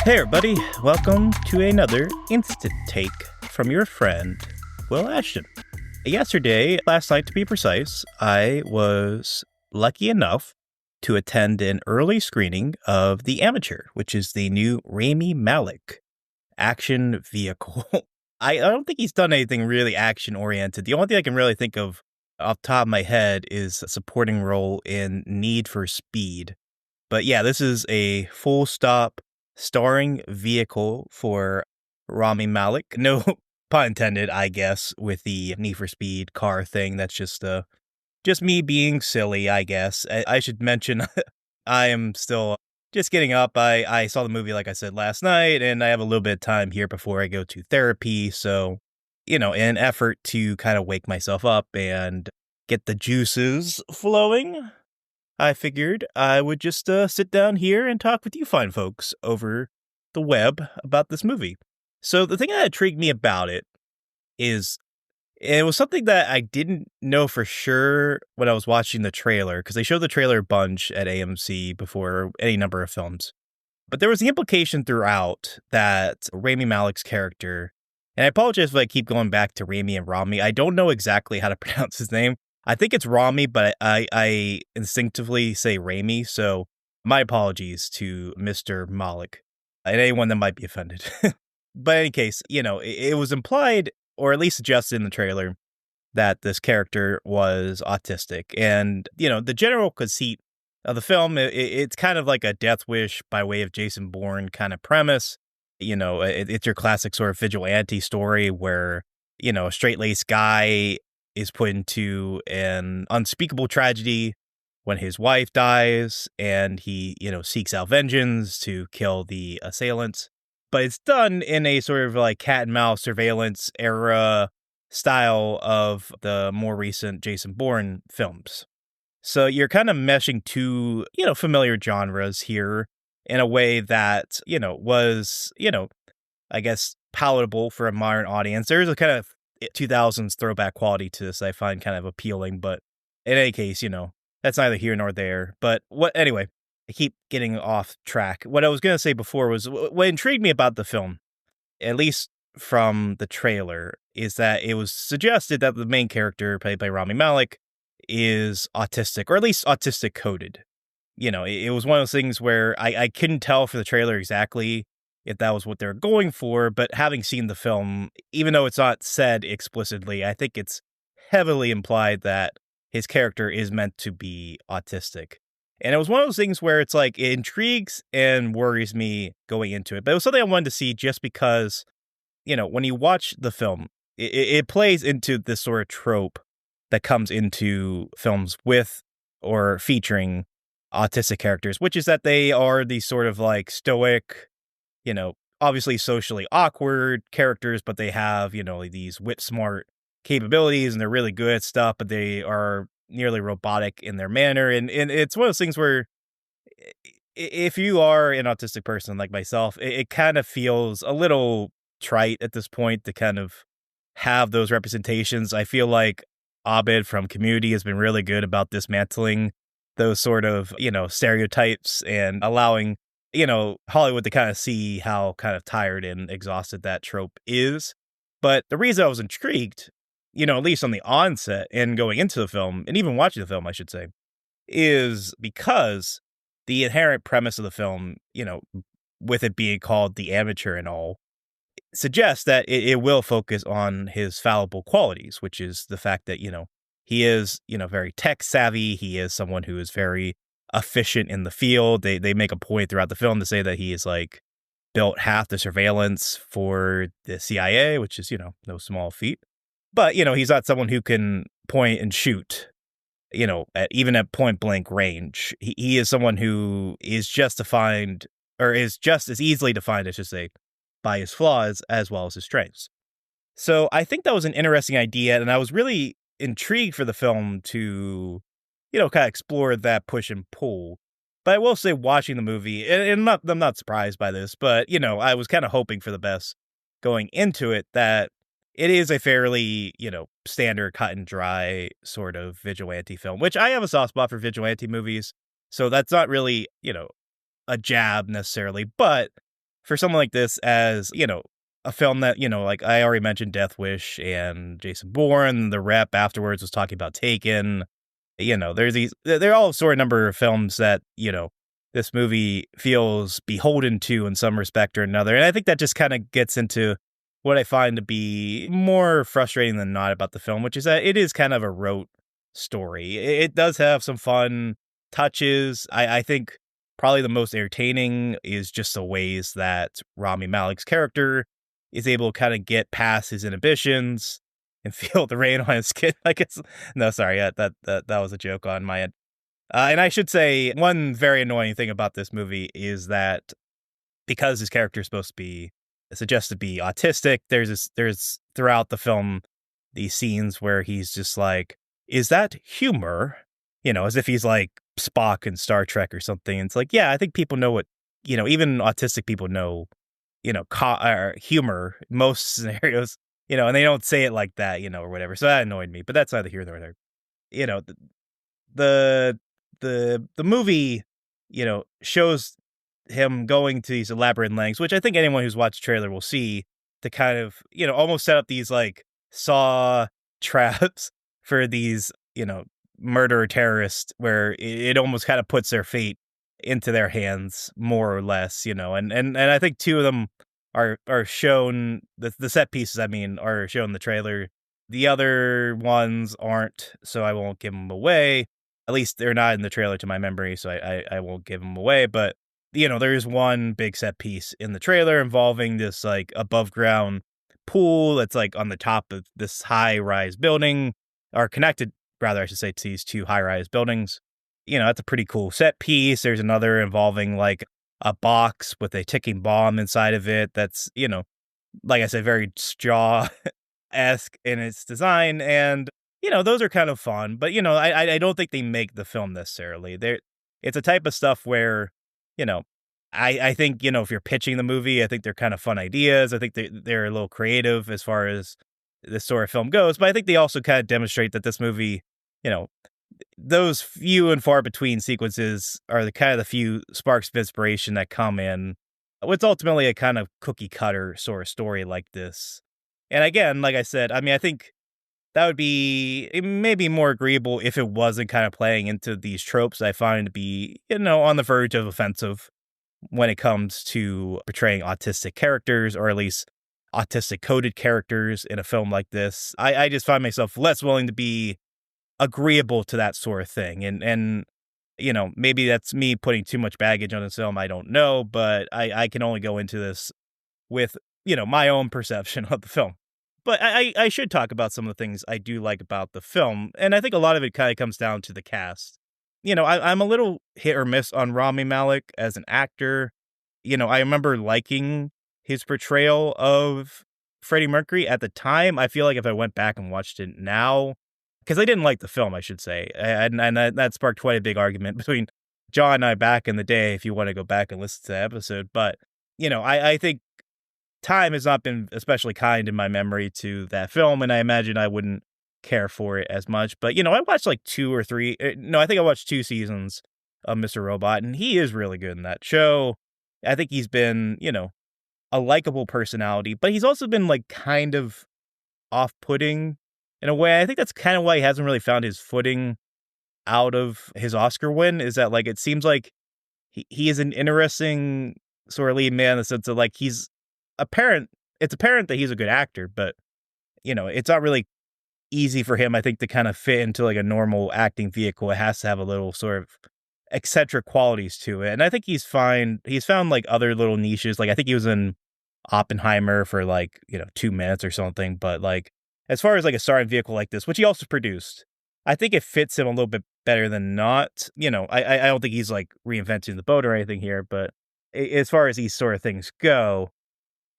Hey everybody, welcome to another Instant Take from your friend, Will Ashton. Yesterday, last night to be precise, I was lucky enough to attend an early screening of The Amateur, which is the new Rami Malek action vehicle. I don't think he's done anything really action-oriented. The only thing I can really think of off the top of my head is a supporting role in Need for Speed. But yeah, this is a full-stop starring vehicle for Rami Malek. No pun intended, I guess, with the Need for Speed car thing. That's just me being silly, I guess. I should mention I am still just getting up. I saw the movie, like I said, last night, and I have a little bit of time here before I go to therapy. So, in an effort to kind of wake myself up and get the juices flowing, I figured I would just sit down here and talk with you fine folks over the web about this movie. So the thing that intrigued me about it is it was something that I didn't know for sure when I was watching the trailer, because they showed the trailer a bunch at AMC before any number of films. But there was the implication throughout that Rami Malek's character, and I apologize if I keep going back to Rami and Rami. I don't know exactly how to pronounce his name. I think it's Rami, but I instinctively say Rami, so my apologies to Mr. Malek and anyone that might be offended. But in any case, it was implied, or at least suggested in the trailer, that this character was autistic. And, the general conceit of the film, it's kind of like a Death Wish by way of Jason Bourne kind of premise. It's your classic sort of vigilante story where, a straight-laced guy is put into an unspeakable tragedy when his wife dies, and he, seeks out vengeance to kill the assailants. But it's done in a sort of like cat and mouse surveillance era style of the more recent Jason Bourne films. So you're kind of meshing two, familiar genres here in a way that, was, I guess, palatable for a modern audience. There's a kind of 2000s throwback quality to this I find kind of appealing, but in any case, that's neither here nor there. But anyway, I keep getting off track. What I was going to say before was what intrigued me about the film, at least from the trailer, is that it was suggested that the main character, played by Rami Malek, is autistic, or at least autistic-coded. It was one of those things where I couldn't tell for the trailer exactly if that was what they were going for, but having seen the film, even though it's not said explicitly, I think it's heavily implied that his character is meant to be autistic. And it was one of those things where it's like, it intrigues and worries me going into it. But it was something I wanted to see just because, when you watch the film, it plays into this sort of trope that comes into films with or featuring autistic characters, which is that they are these sort of like stoic, obviously socially awkward characters, but they have, these whip smart capabilities and they're really good at stuff, but they are nearly robotic in their manner. And it's one of those things where if you are an autistic person like myself, it kind of feels a little trite at this point to kind of have those representations. I feel like Abed from Community has been really good about dismantling those sort of, stereotypes and allowing Hollywood to kind of see how kind of tired and exhausted that trope is. But the reason I was intrigued, at least on the onset and going into the film, and even watching the film, I should say, is because the inherent premise of the film, with it being called The Amateur and all, suggests that it will focus on his fallible qualities, which is the fact that, he is, very tech savvy. He is someone who is very efficient in the field. They make a point throughout the film to say that he is like built half the surveillance for the CIA, which is, no small feat. But, he's not someone who can point and shoot, even at point blank range. He is someone who is just defined, or is just as easily defined, I should say, by his flaws as well as his strengths. So I think that was an interesting idea, and I was really intrigued for the film to, kind of explore that push and pull. But I will say, watching the movie, and I'm not surprised by this, but, I was kind of hoping for the best going into it, that it is a fairly, standard cut and dry sort of vigilante film, which I have a soft spot for vigilante movies. So that's not really, a jab necessarily, but for someone like this as, a film that, like I already mentioned Death Wish and Jason Bourne, the rep afterwards was talking about Taken. There's they're all sort of number of films that, this movie feels beholden to in some respect or another. And I think that just kind of gets into what I find to be more frustrating than not about the film, which is that it is kind of a rote story. It does have some fun touches. I think probably the most entertaining is just the ways that Rami Malek's character is able to kind of get past his inhibitions and feel the rain on his skin. Like it's no, sorry, that was a joke on my end. And I should say one very annoying thing about this movie is that because his character is supposed to be suggested to be autistic, there's throughout the film these scenes where he's just like, "Is that humor?" As if he's like Spock in Star Trek or something. And it's like, yeah, I think people know what even autistic people know, humor most scenarios, and they don't say it like that, or whatever. So that annoyed me, but that's neither here nor there. You know, the the movie, shows him going to these elaborate lengths, which I think anyone who's watched the trailer will see to kind of, almost set up these like saw traps for these, murderer terrorists where it almost kind of puts their fate into their hands more or less, and I think two of them are shown the set pieces, I mean, are shown in the trailer. The other ones aren't, so I won't give them away. At least they're not in the trailer to my memory, so I won't give them away. But, there is one big set piece in the trailer involving this, like, above ground pool that's, like, on the top of this high-rise building, or connected, rather, I should say, to these two high-rise buildings. That's a pretty cool set piece. There's another involving, like, a box with a ticking bomb inside of it that's, like I said, very Jaw-esque in its design, and those are kind of fun, but I don't think they make the film necessarily. It's a type of stuff where, you know, I think if you're pitching the movie, I think they're kind of fun ideas. I think they're a little creative as far as this sort of film goes, but I think they also kind of demonstrate that this movie, you know, those few and far between sequences are the kind of the few sparks of inspiration that come in what's ultimately a kind of cookie cutter sort of story like this. And again, like I said, I mean, I think that would be maybe more agreeable if it wasn't kind of playing into these tropes I find to be, on the verge of offensive when it comes to portraying autistic characters, or at least autistic-coded characters in a film like this. I just find myself less willing to be agreeable to that sort of thing. And maybe that's me putting too much baggage on this film. I don't know, but I can only go into this with, my own perception of the film. But I should talk about some of the things I do like about the film. And I think a lot of it kind of comes down to the cast. I'm a little hit or miss on Rami Malek as an actor. I remember liking his portrayal of Freddie Mercury at the time. I feel like if I went back and watched it now, because I didn't like the film, I should say, and that sparked quite a big argument between John and I back in the day, if you want to go back and listen to the episode. But, I think time has not been especially kind in my memory to that film, and I imagine I wouldn't care for it as much. But, I watched like I think I watched 2 seasons of Mr. Robot, and he is really good in that show. I think he's been, a likable personality, but he's also been like kind of off-putting in a way. I think that's kind of why he hasn't really found his footing out of his Oscar win, is that like it seems like he is an interesting sort of lead man in the sense of like it's apparent that he's a good actor, but it's not really easy for him, I think, to kind of fit into like a normal acting vehicle. It has to have a little sort of eccentric qualities to it. And I think he's found like other little niches. Like I think he was in Oppenheimer for like, 2 minutes or something. But like, as far as like a starring vehicle like this, which he also produced, I think it fits him a little bit better than not. I don't think he's like reinventing the boat or anything here, but as far as these sort of things go,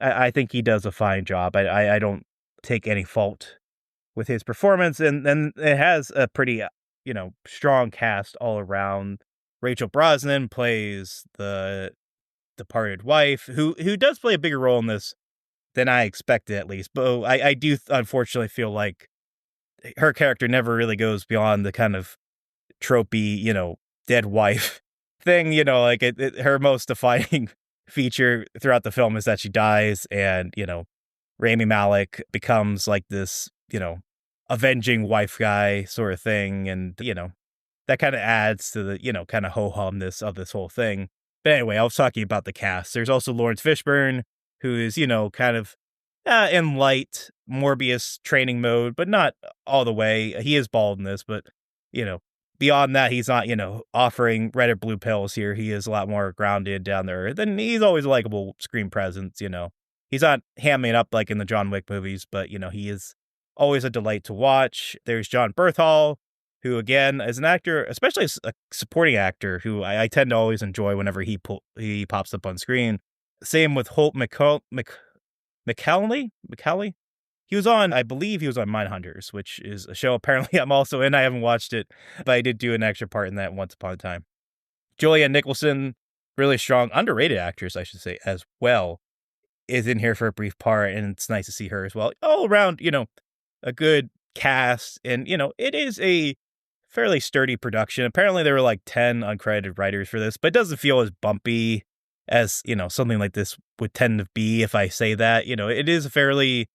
I think he does a fine job. I don't take any fault with his performance, and it has a pretty, strong cast all around. Rachel Brosnahan plays the departed wife, who does play a bigger role in this than I expected, at least. But I do unfortunately feel like her character never really goes beyond the kind of tropey, dead wife thing. Like her most defining feature throughout the film is that she dies, and, Rami Malek becomes like this, avenging wife guy sort of thing. And, that kind of adds to the, kind of ho-humness of this whole thing. But anyway, I was talking about the cast. There's also Laurence Fishburne, who is, kind of in light Morbius training mode, but not all the way. He is bald in this, but, beyond that, he's not, offering red or blue pills here. He is a lot more grounded down there. Then he's always a likable screen presence, He's not hamming it up like in the John Wick movies, but, he is always a delight to watch. There's John Bernthal, who, again, is an actor, especially a supporting actor, who I tend to always enjoy whenever he pops up on screen. Same with Holt McCallany? He was on, I believe he was on Mindhunters, which is a show apparently I'm also in. I haven't watched it, but I did do an extra part in that once upon a time. Julianne Nicholson, really strong, underrated actress, I should say, as well, is in here for a brief part, and it's nice to see her as well. All around, a good cast, and, it is a fairly sturdy production. Apparently there were like 10 uncredited writers for this, but it doesn't feel as bumpy as, something like this would tend to be if I say that. It is a fairly,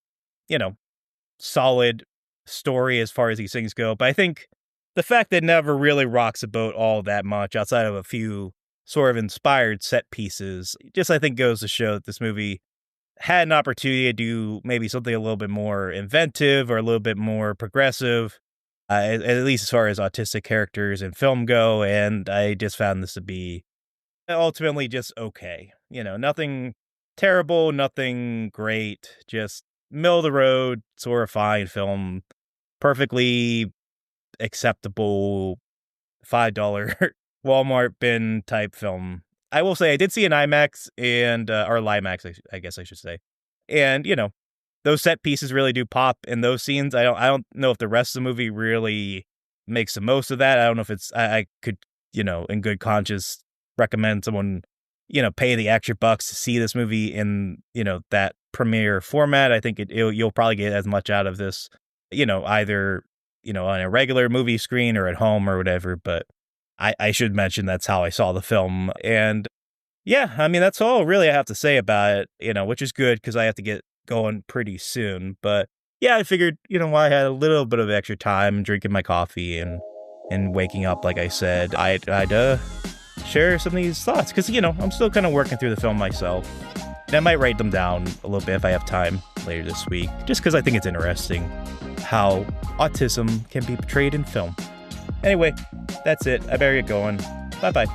solid story as far as these things go. But I think the fact that it never really rocks the boat all that much outside of a few sort of inspired set pieces, just I think goes to show that this movie had an opportunity to do maybe something a little bit more inventive or a little bit more progressive, at least as far as autistic characters in film go. And I just found this to be ultimately just okay. Nothing terrible, nothing great, just middle of the road, sort of fine film, perfectly acceptable $5 Walmart bin type film. I will say I did see an IMAX and or Limax, I guess I should say, and those set pieces really do pop in those scenes. I don't know if the rest of the movie really makes the most of that. I don't know if it's I could in good conscience recommend someone pay the extra bucks to see this movie in that premiere format. I think you'll probably get as much out of this either on a regular movie screen or at home or whatever. But I should mention that's how I saw the film. And yeah, I mean, that's all really I have to say about it, which is good because I have to get going pretty soon. But yeah, I figured, I had a little bit of extra time drinking my coffee and waking up, like I said, I'd share some of these thoughts because, I'm still kind of working through the film myself. And I might write them down a little bit if I have time later this week, just because I think it's interesting how autism can be portrayed in film. Anyway, that's it. I better get going. Bye-bye.